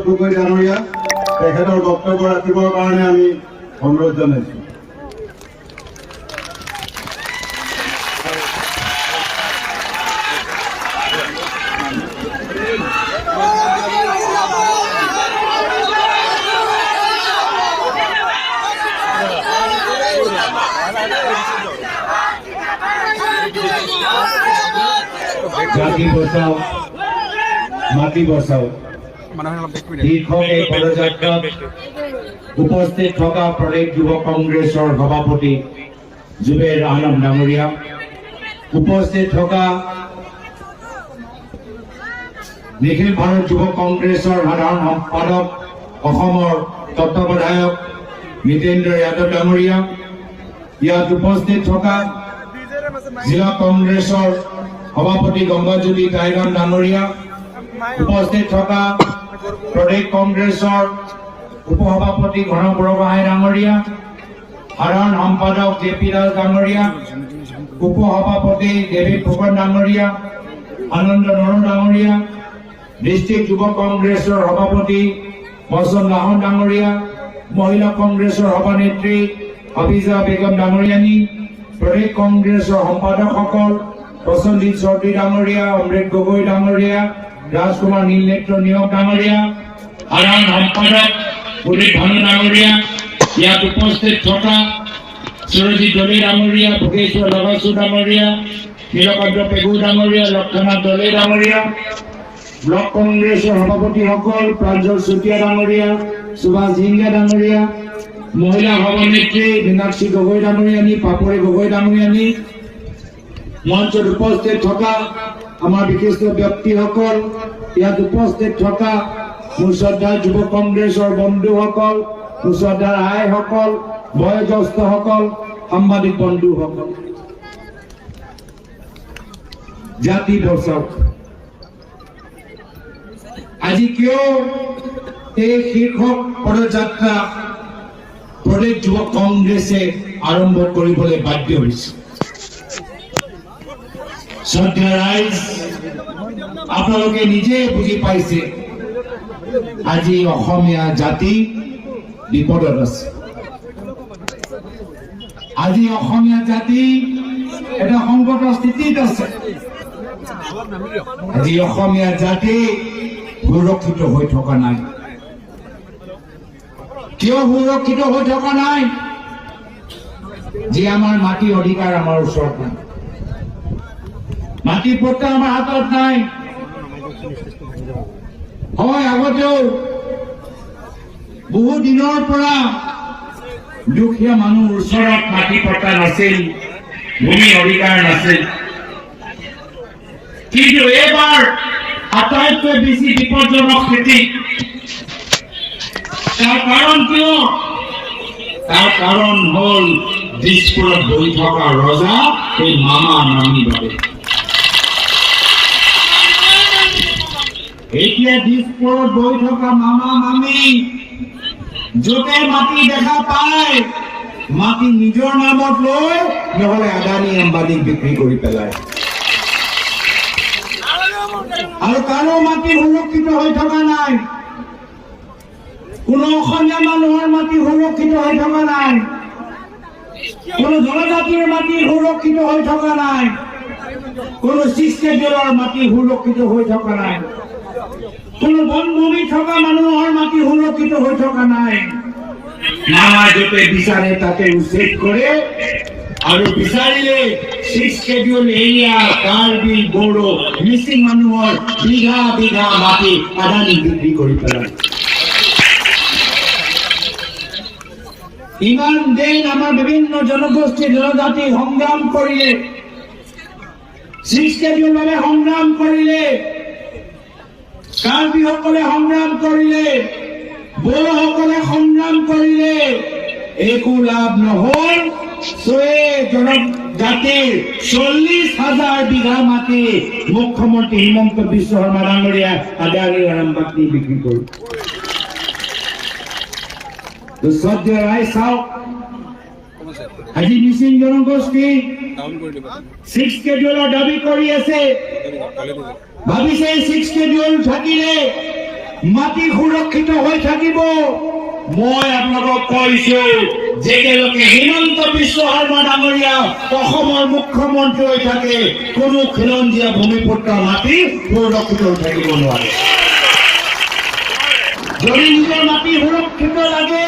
গগৈ ডাঙৰীয়া তেখেতৰ বক্তব্য ৰাখিবৰ কাৰণে আমি অনুৰোধ জনাইছোঁ। জাতি বচাও মাটি বচাও শীৰ্ষক এই পদযাত্ৰাত উপস্থিত থকা প্ৰদেশ যুৱ কংগ্ৰেছৰ সভাপতি জুবেৰ আলম ডাঙৰীয়া, উপস্থিত থকা নিখিল ভাৰত যুৱ কংগ্ৰেছৰ সাধাৰণ সম্পাদক অসমৰ তত্ত্বাৱধায়ক নীতেন্দ্ৰ যাদৱ ডাঙৰীয়া, ইয়াত উপস্থিত থকা জিলা কংগ্ৰেছৰ সভাপতি গংগাজ্যোতি টাইগান ডাঙৰীয়া, উপস্থিত থকা প্ৰদেশ কংগ্ৰেছৰ উপসভাপতি ঘন বৰগোহাঁই ডাঙৰীয়া, সাধাৰণ সম্পাদক জে পি দাস ডাঙৰীয়া, উপসভাপতি ডেভিড ফুকন ডাঙৰীয়া, আনন্দ নৰম ডাঙৰীয়া, ডিষ্ট্ৰিক্ট যুৱ কংগ্ৰেছৰ সভাপতি বচন লাহন ডাঙৰীয়া, মহিলা কংগ্ৰেছৰ সভানেত্ৰী হাফিজা বেগম ডাঙৰীয়ানী, প্ৰদেশ কংগ্ৰেছৰ সম্পাদকসকল প্ৰসঞ্জিত চৌধুৰী ডাঙৰীয়া, অমৃত গগৈ ডাঙৰীয়া, ৰাজকুমাৰ নীলনেত্ৰ নিয়োগ ডাঙৰীয়া, সাধাৰণ সম্পাদক পুলিত ভানু ডাঙৰীয়া, ইয়াত উপস্থিত থকা সুৰজিৎ দলে ডাঙৰীয়া, ভোগেশ্বৰ লগাচু ডাঙৰীয়া, নীলকান্ত পেগু ডাঙৰীয়া, লক্ষণনাথ দলে ডাঙৰীয়া, ব্লক কংগ্ৰেছৰ সভাপতিসকল প্ৰাঞ্জল চুতীয়া ডাঙৰীয়া, সুভাষ জিংগা ডাঙৰীয়া, মহিলা সভানেত্ৰী মীনাক্ষী গগৈ ডাঙৰীয়ানী, পাপৰি গগৈ ডাঙৰীয়ানী, মঞ্চত উপস্থিত থকা আমাৰ বিশিষ্ট ব্যক্তিসকল, ইয়াত উপস্থিত থকা মোৰ শ্ৰদ্ধাৰ যুৱ কংগ্ৰেছৰ বন্ধুসকল, মোৰ শ্ৰদ্ধাৰ আইসকল, বয়োজ্যেষ্ঠসকল, সাংবাদিক বন্ধুসকল, জাতি বচাওক। আজি কিয় এই শীৰ্ষক পদযাত্ৰা প্ৰদেশ যুৱ কংগ্ৰেছে আৰম্ভ কৰিবলৈ বাধ্য হৈছে? শ্ৰদ্ধা ৰাইজ, আপোনালোকে নিজে বুজি পাইছে আজি অসমীয়া জাতি বিপদত আছে। আজি অসমীয়া জাতি এটা সংকট স্থিতিত আছে। আজি অসমীয়া জাতি সুৰক্ষিত হৈ থকা নাই। কিয় সুৰক্ষিত হৈ থকা নাই? যে আমাৰ মাটি অধিকাৰ আমাৰ ওচৰত নাই, মাটি পট্টা আমাৰ হাতত নাই। হয়, আগতেও বহু দিনৰ পৰা দুখীয়া মানুহৰ ওচৰত মাটি পট্টা নাছিল, ভূমি অধিকাৰ নাছিল। কিন্তু এইবাৰ আটাইতকৈ বেছি বিপদজনক স্থিতি। তাৰ কাৰণ কিয়? তাৰ কাৰণ হ'ল দিছপুৰত বহি থকা ৰজা এই মামা মামীৰ বাবে। এতিয়া দিছপুৰত বহি থকা মামা মামী য'তে মাটি দেখা পায় মাটি নিজৰ নামত লৈ নহলে আদানী আম্বানীক বিক্ৰী কৰি পেলায়। আৰু কাৰো মাটি সুৰক্ষিত হৈ থকা নাই, কোনো অসমীয়া মানুহৰ মাটি সুৰক্ষিত হৈ থকা নাই, কোনো জনজাতিৰ মাটি সুৰক্ষিত হৈ থকা নাই, কোনো শিষ্টেলৰ মাটি সুৰক্ষিত হৈ থকা নাই, কোনো বনভূমি থকা মানুহৰ মাটি সুৰক্ষিত হৈ থকা নাই। নানা য'তে বিচাৰে তাতে উচ্ছেদ কৰে আৰু বিচাৰিলে 6 schedule এৰিয়া, কাৰ্বি, বড়ো, মিচিং মানুহৰ বিঘা বিঘা মাটি আদানী বিক্ৰী কৰি পেলায়। ইমান দিন আমাৰ বিভিন্ন জনগোষ্ঠী জনজাতি সংগ্ৰাম কৰিলে, 6 schedule বাবে সংগ্ৰাম কৰিলে, কাৰ্বিসকলে সংগ্ৰাম কৰিলে, বড়োসকলে সংগ্ৰাম কৰিলে, একো লাভ নহল। জনজাতিৰ 40,000 বিঘা মাটি মুখ্যমন্ত্ৰী হিমন্ত বিশ্ব শৰ্মা ডাঙৰীয়া আদানী আৰামবাগী বিক্ৰী কৰিল। শ্ৰদ্ধা ৰাইজ, চাওক আজি মিচিং জনগোষ্ঠী 6 schedule দাবী কৰি আছে। ভাবিছে 6 schedule থাকিলে মাটি সুৰক্ষিত হৈ থাকিব। মই আপোনালোকক কৈছো যেতিয়ালৈকে হিমন্ত বিশ্ব শৰ্মা ডাঙৰীয়া অসমৰ মুখ্যমন্ত্ৰী হৈ থাকে কোনো খিলঞ্জীয়া ভূমিপুত্ৰ মাটি সুৰক্ষিত হৈ থাকিব নোৱাৰে। যদি নিজৰ মাটি সুৰক্ষিত লাগে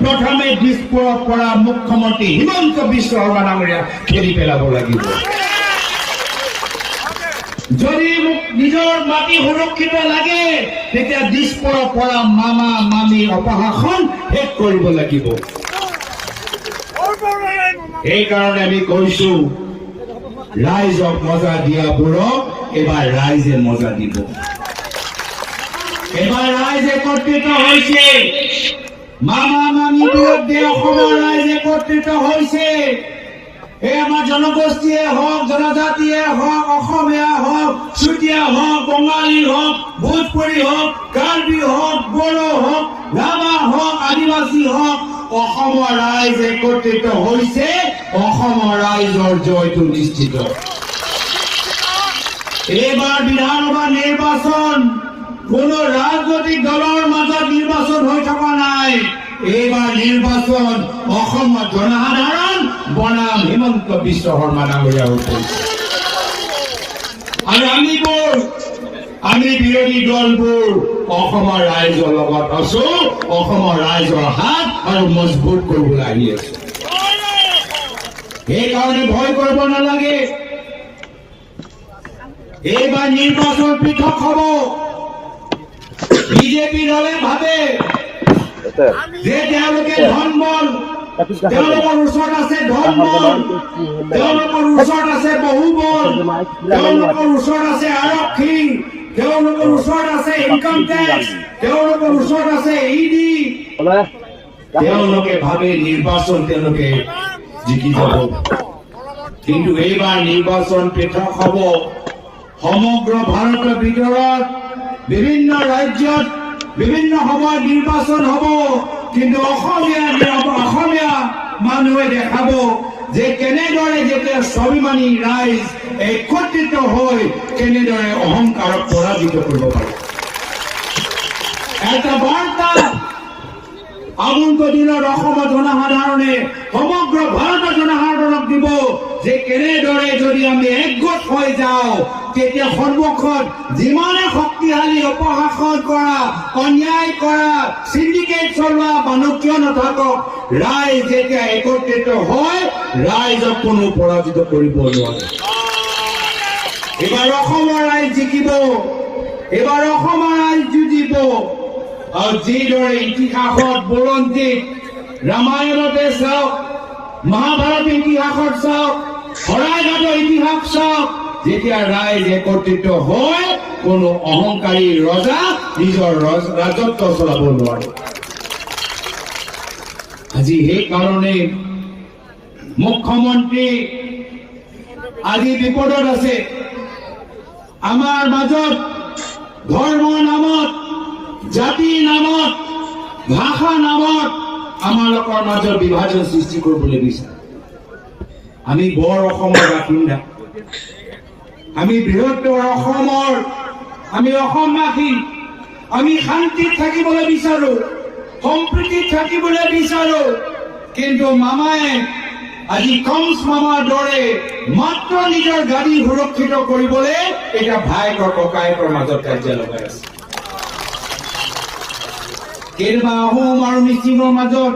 প্ৰথমে দিছপুৰৰ পৰা মুখ্যমন্ত্ৰী হিমন্ত বিশ্ব শৰ্মা ডাঙৰীয়া খেদি পেলাব লাগিব। যদি নিজৰ মাটি সুৰক্ষিত লাগে তেতিয়া দিছপুৰৰ পৰা মামা মামী অপশাসন শেষ কৰিব লাগিব। সেইকাৰণে আমি কৈছো ৰাইজক মজা দিয়াবোৰক এবাৰ ৰাইজে মজা দিব। এবাৰ ৰাইজ একত্ৰিত হৈছে, মামা মামী বিৰুদ্ধে অসমৰ ৰাইজ একত্ৰিত হৈছে। এই আমাৰ জনগোষ্ঠীয়ে হওক, জনজাতিয়ে হওক, অসমীয়া হওক, চুতীয়া হওক, বঙালী হওক, ভোজপুৰী হওক, কাৰ্বি হওক, বড়ো হওক, ৰাভা হওক, আদিবাসী হওক, অসমৰ ৰাইজ একত্ৰিত হৈছে। অসমৰ ৰাইজৰ জয়টো নিশ্চিত। এইবাৰ বিধানসভা নিৰ্বাচন কোনো ৰাজনৈতিক দলৰ মাজত নিৰ্বাচন হৈ থকা নাই। এইবাৰ নিৰ্বাচন অসমৰ জনসাধাৰণ বনাম হিমন্ত বিশ্ব শৰ্মা ডাঙৰীয়াৰ ওপৰত। আৰু আমি বিৰোধী দলবোৰ অসমৰ ৰাইজৰ লগত আছো, অসমৰ ৰাইজৰ হাত আৰু মজবুত কৰিবলৈ আহি আছো। সেইকাৰণে ভয় কৰিব নালাগে। এইবাৰ নিৰ্বাচন পৃথক হ'ব। বিজেপি দলে ভাবে যে তেওঁলোকে ধন বল, তেওঁলোকৰ ওচৰত আছে ধন বল, তেওঁলোকৰ ওচৰত আছে বহু বল, তেওঁলোকৰ ওচৰত আছে আৰক্ষী, তেওঁলোকৰ ওচৰত আছে ইনকাম টেক্স, তেওঁলোকৰ ওচৰত আছে ইডি। তেওঁলোকে ভাবে নিৰ্বাচন তেওঁলোকে জিকি যাব। কিন্তু এইবাৰ নিৰ্বাচন পৃথক হ'ব। সমগ্ৰ ভাৰতৰ ভিতৰত বিভিন্ন ৰাজ্যত বিভিন্ন সময়ত নিৰ্বাচন হ'ব, কিন্তু অসমীয়া মানুহে দেখাব যে কেনেদৰে যেতিয়া স্বাভিমানী ৰাইজ একত্ৰিত হৈ কেনেদৰে অহংকাৰক পৰাজিত কৰিব পাৰে। এটা বাৰ্তা আগন্তুক দিনত অসমৰ জনসাধাৰণে সমগ্ৰ ভাৰতৰ জনসাধাৰণক দিব যে কেনেদৰে যদি আমি একগোট হৈ যাওঁ তেতিয়া সন্মুখত যিমানে শক্তিশালী অপশাসন কৰা, অন্যায় কৰা, চিণ্ডিকেট চলোৱা মানুহ কিয় নাথাকক, ৰাইজ যেতিয়া একত্ৰিত হয় ৰাইজক কোনো পৰাজিত কৰিব নোৱাৰে। এইবাৰ অসমৰ ৰাইজ জিকিব, এইবাৰ অসমৰ ৰাইজ যুঁজিব। আৰু যিদৰে ইতিহাসত বুৰঞ্জীত ৰামায়ণতে চাওক, মহাভাৰত ইতিহাসত চাওক, শৰাইঘাটৰ ইতিহাস চাওক, যেতিয়া ৰাইজ একত্ৰিত হয় কোনো অহংকাৰী ৰজা নিজৰ ৰাজত্ব চলাব নোৱাৰে। আজি সেইকাৰণে মুখ্যমন্ত্ৰী আজি বিপদত আছে। আমাৰ মাজত ধৰ্মৰ নামত, জাতিৰ নামত, ভাষা নামত আমালোকৰ মাজত বিভাজন সৃষ্টি কৰিবলৈ বিচাৰে। আমি বৰ অসমৰ বাসিন্দা, আমি বৃহত্তৰ অসমৰ, আমি অসমবাসী, আমি শান্তিত থাকিবলৈ বিচাৰো, সম্প্ৰীতিত থাকিবলৈ বিচাৰো। কিন্তু মামায়ে আজি কংস মামাৰ দৰে মাত্ৰ নিজৰ গাড়ী সুৰক্ষিত কৰিবলৈ এটা ভায়েকৰ ককায়েকৰ মাজত কাজিয়া লগাই আছে। কেতিয়াবা আহোম আৰু মিচিঙৰ মাজত,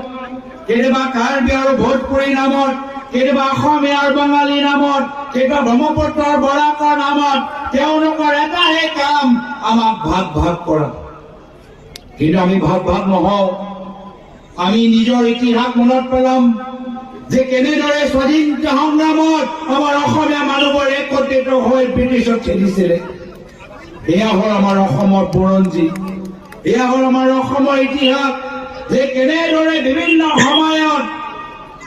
কেতিয়াবা কাৰ্বি আৰু ভোজপুৰী নামত, কেতিয়াবা অসমীয়া আৰু বাঙালী নামত, কেতিয়াবা ব্ৰহ্মপুত্ৰ আৰু বৰাকৰ নামত তেওঁলোকৰ এটাহে কাম আমাক ভাগ ভাগ কৰা। কিন্তু আমি ভাগ ভাগ নহওঁ। আমি নিজৰ ইতিহাস মনত পেলাম যে কেনেদৰে স্বাধীনতা সংগ্ৰামত আমাৰ অসমীয়া মানুহবোৰ একত্ৰিত হৈ ব্ৰিটিছক খেদিছিলে। এয়া হ'ল আমাৰ অসমৰ বুৰঞ্জী, এয়া হ'ল আমাৰ অসমৰ ইতিহাস, যে কেনেদৰে বিভিন্ন সময়ত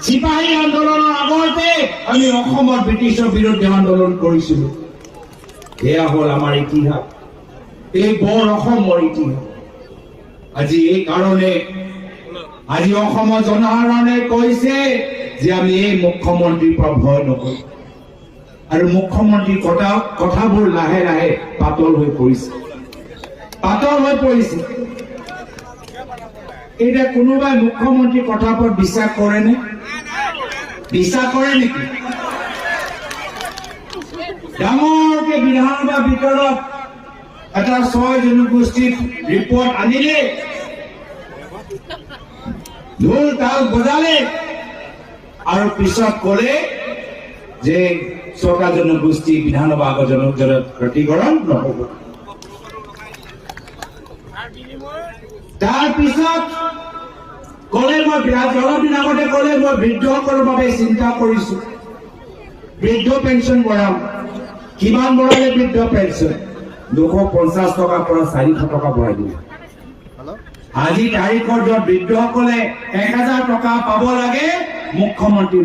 চিপাহী আন্দোলনৰ আগতে আমি অসমত ব্ৰিটিছৰ বিৰুদ্ধে আন্দোলন কৰিছিলো। এয়া হ'ল আমাৰ ইতিহাস, এই বৰ অসমৰ ইতিহাস। আজি এই কাৰণে আজি অসমৰ জনসাধাৰণে কৈছে যে আমি এই মুখ্যমন্ত্ৰীৰ পৰা ভয় নকৰোঁ। আৰু মুখ্যমন্ত্ৰীৰ কথাবোৰ লাহে লাহে পাতল হৈ পৰিছে। পাতল হৈ পৰিছে। এতিয়া কোনোবাই মুখ্যমন্ত্ৰীৰ কথাৰ ওপৰত বিশ্বাস কৰেনে? বিশ্বাস কৰে নেকি? ডাঙৰকে বিধানসভাৰ ভিতৰত এটা 6 জনগোষ্ঠীৰ ৰিপৰ্ট আনিলে, ঢোল তাল বজালে আৰু পিছত ক'লে যে 6টা জনগোষ্ঠী বিধানসভা ক্ষতিকৰণ নহ'ব। তাৰপিছত ক'লে মই অলপ দিন আগতে ক'লে মই বৃদ্ধসকলৰ বাবে চিন্তা কৰিছো, বৃদ্ধ পেঞ্চন বঢ়াম। কিমান বঢ়ালে বৃদ্ধ পেঞ্চন? 250 টকাৰ পৰা 400 টকা বঢ়াই দিলে। আজি তাৰিখত য'ত বৃদ্ধসকলে 1000 টকা পাব লাগে, মুখ্যমন্ত্ৰী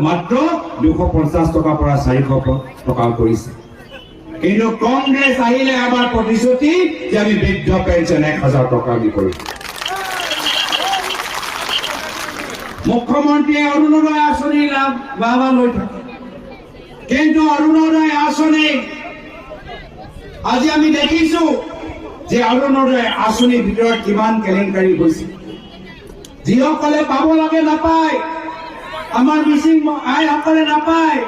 মাত্ৰ 250 টকাৰ পৰা 400 টকা কৰিছে। কিন্তু কংগ্ৰেছ আহিলে আমাৰ প্ৰতিশ্ৰুতি যে আমি বৃদ্ধ পেঞ্চন 1000 টকা দি কৰিম। মুখ্যমন্ত্ৰীয়ে অৰুণোদয় আঁচনি বাবা লৈ থাকে, কিন্তু অৰুণোদয় আঁচনি আজি আমি দেখিছো যে অৰুণোদয় আঁচনিৰ ভিতৰত কিমান কেলেংকাৰী হৈছে। যিসকলে পাব লাগে নাপায়, আমাৰ মিচিং আইসকলে নাপায়,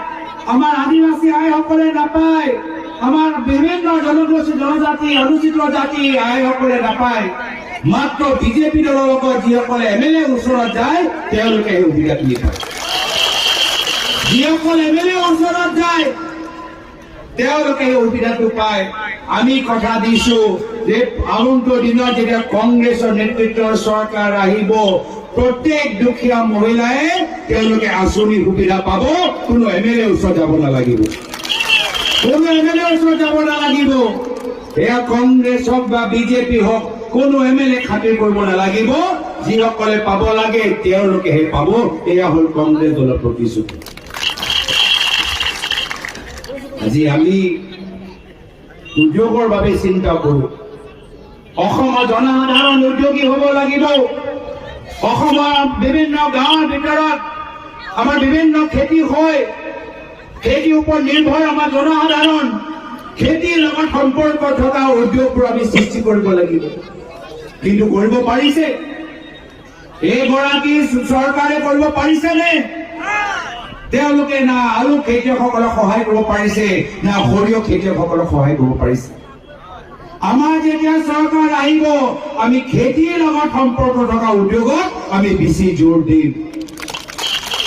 আমাৰ আদিবাসী আইসকলে নাপায়, আমাৰ বিভিন্ন জনগোষ্ঠী জনজাতি অনুসূচিত জাতি আইসকলে নাপায়। মাত্ৰ বিজেপি দলৰ লগত যিসকলে MLA ওচৰত যায় তেওঁলোকে এই সুবিধাখিনি পায়। যিসকল MLA ওচৰত যায় তেওঁলোকে এই সুবিধাটো পায়। আমি কথা দিছো যে আগন্তুক দিনত যেতিয়া কংগ্ৰেছৰ নেতৃত্বৰ চৰকাৰ আহিব, প্ৰত্যেক দুখীয়া মহিলাই তেওঁলোকে আঁচনিৰ সুবিধা পাব। কোনো MLA ওচৰত যাব নালাগিব, কোনো MLA ওচৰত যাব নালাগিব। এয়া কংগ্ৰেছ হওক বা বিজেপি হওক, কোনো MLA খাতিৰ কৰিব নালাগিব। যিসকলে পাব লাগে তেওঁলোকেহে পাব। এয়া হ'ল কংগ্ৰেছ দলৰ প্ৰতিশ্ৰুতি। আজি আমি উদ্যোগৰ বাবে চিন্তা কৰো। অসমৰ জনসাধাৰণ উদ্যোগী হ'ব লাগিব। অসমৰ বিভিন্ন গাঁৱৰ ভিতৰত আমাৰ বিভিন্ন খেতি হয়, খেতিৰ ওপৰত নিৰ্ভৰ আমাৰ জনসাধাৰণ। খেতিৰ লগত সম্পৰ্ক থকা উদ্যোগবোৰ আমি সৃষ্টি কৰিব লাগিব। কিন্তু কৰিব পাৰিছে এইগৰাকী চৰকাৰে? কৰিব পাৰিছেনে? তেওঁলোকে না আলু খেতিয়কসকলক সহায় কৰিব পাৰিছে, না সৰিয়হ খেতিয়কসকলক সহায় কৰিব পাৰিছে। আমাৰ যেতিয়া চৰকাৰ আহিব, আমি খেতিৰ লগত সম্পৰ্ক থকা উদ্যোগত আমি বেছি জোৰ দিম।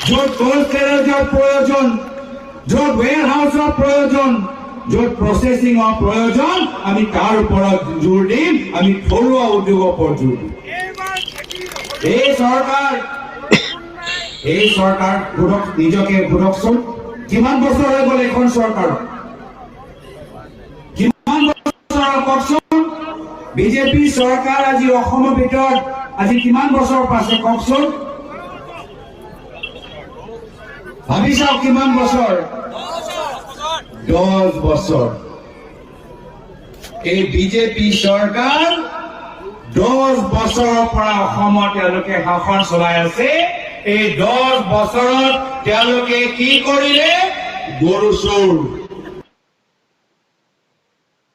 য'ত কোল্ড ষ্টোৰেজৰ প্ৰয়োজন, য'ত ওৱেৰ হাউচৰ প্ৰয়োজন, য'ত প্ৰচেছিঙৰ প্ৰয়োজন, আমি তাৰ ওপৰত জোৰ দিম। আমি থলুৱা উদ্যোগৰ ওপৰত জোৰ দিম। এই চৰকাৰ নিজকে সোধকচোন, কিমান বছৰ হৈ গ'ল এখন চৰকাৰ? কিমান বছৰ কওকচোন? বিজেপি চৰকাৰ আজি অসমৰ ভিতৰত আজি কিমান বছৰ পাছে কওকচোন? ভাবি চাওক কিমান বছৰ? 10 বছৰ। এই বিজেপি চৰকাৰ 10 বছৰৰ পৰা অসমত তেওঁলোকে শাসন চলাই আছে। এই 10 বছৰত তেওঁলোকে কি কৰিলে? গৰু চোৰ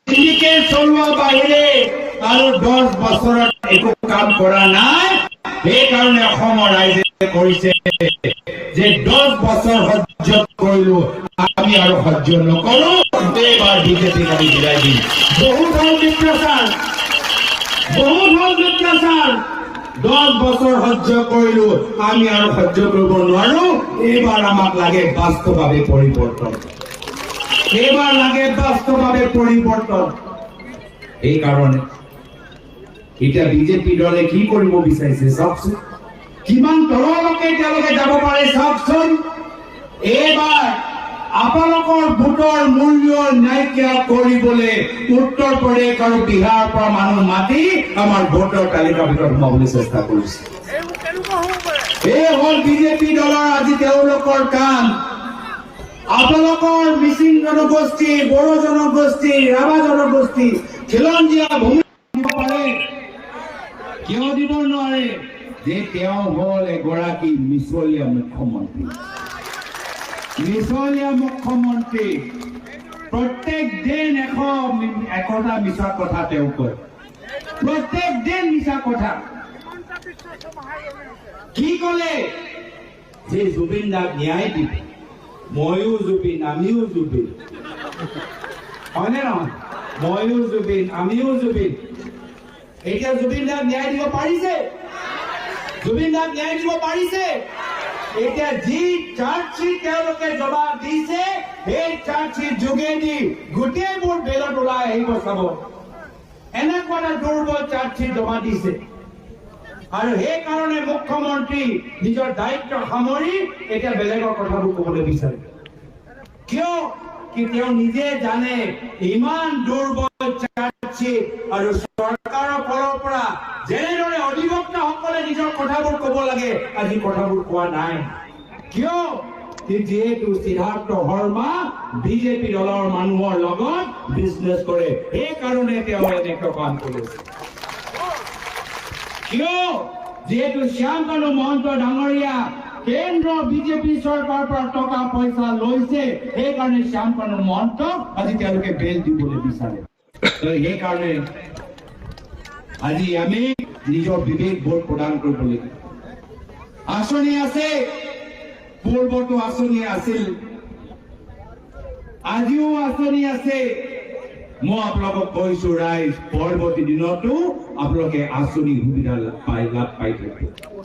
সিন্ডিকেট চলোৱা বাহিৰে আৰু 10 বছৰত একো কাম কৰা নাই। সেইকাৰণে অসমৰ ৰাইজে কৰিছে যে 10 বছৰ সহ্য কৰিলো, আমি আৰু সহ্য নকৰো। এইবাৰ বিজেপিক আমি বিদায় দিম। বহুত হ'ল মিত্ৰচাৰ, বহুত হ'ল মিত্ৰচাৰ। 10 বছৰ সহ্য কৰিলো, আমি আৰু সহ্য কৰিব নোৱাৰো। এইবাৰ আমাক লাগে বাস্তৱভাৱে পৰিৱৰ্তন। এইবাৰ লাগে বাস্তৱভাৱে পৰিৱৰ্তন। এইকাৰণে এতিয়া বিজেপি দলে কি কৰিব বিচাৰিছে চাওকচোন, কিমান তললৈকে তেওঁলোকে যাব পাৰে চাওকচোন। এইবাৰ আপোনালোকৰ ভোটৰ মূল্য নাইকিয়া কৰিবলৈ উত্তৰ প্ৰদেশ আৰু বিহাৰৰ পৰা মানুহ মাতি আমাৰ ভোটৰ তালিকাৰ ভিতৰত সোমাবলৈ চেষ্টা কৰিছে। এই হ'ল বিজেপি দলৰ আজি তেওঁলোকৰ কাম। আপোনালোকৰ মিচিং জনগোষ্ঠী, বড়ো জনগোষ্ঠী, ৰাভা জনগোষ্ঠী খিলঞ্জীয়া ভূমি দিব পাৰে, কিয় দিব নোৱাৰে? যে তেওঁ হ'ল এগৰাকী মিছলীয়া মুখ্যমন্ত্ৰী। মিছলীয়া মুখ্যমন্ত্ৰী প্ৰত্যেক দিন 100টা মিছা কথা তেওঁ কয়। প্ৰত্যেক দিন মিছা কথা কি ক'লে যে জুবিন দাক ন্যায় দিব ময়ো জুবিন আমিও জুবিন হয়নে নহয় ময়ো জুবিন আমিও জুবিন এতিয়া জুবিন দাক ন্যায় দিব পাৰিছে জুবিন দাক ন্যায় দিব পাৰিছে এতিয়া যি চাৰ্জশ্বিট তেওঁলোকে জবাব দিছে সেই চাৰ্জশ্বিট যোগেদি গোটেইবোৰ বেলত ওলাই আহিব চাব এনেকুৱা এটা দুৰ্বল চাৰ্জশ্বিট জমা দিছে আৰু সেইকাৰণে মুখ্যমন্ত্ৰী নিজৰ দায়িত্ব সামৰি এতিয়া বেলেগৰ কথাবোৰ ক'বলৈ বিচাৰে কিয় কি তেওঁ নিজে জানে ইমান দুৰ্বল চাৰ্জশ্বিট আৰু চৰকাৰৰ ফালৰ পৰা যেনেদৰে অধিবক্তাসকলে নিজৰ কথাবোৰ ক'ব লাগে আজি কথাবোৰ কোৱা নাই কিয় যিহেতু সিদ্ধাৰ্থ শৰ্মা বিজেপি দলৰ মানুহৰ লগত বিজনেছ কৰে সেইকাৰণে তেওঁ এনেকুৱা কাম কৰিছে কিয় যেহেতু শ্যামকানু মহন্ত ডাঙৰীয়া কেন্দ্ৰ বিজেপি চৰকাৰৰ পৰা টকা পইচা লৈছে সেইকাৰণে শ্যামকানু মহন্তক আজি তেওঁলোকে বেল দিবলৈ বিচাৰে সেইকাৰণে আজি আমি নিজৰ বিবেক ভোট প্ৰদান কৰিব লাগিব আঁচনি আছে পূৰ্বতো আঁচনি আছিল আজিও আঁচনি আছে মই আপোনালোকক কৈছো ৰাইজ পৰৱৰ্তী দিনতো আপোনালোকে আঁচনি সুবিধা লাভ পাই থাকিব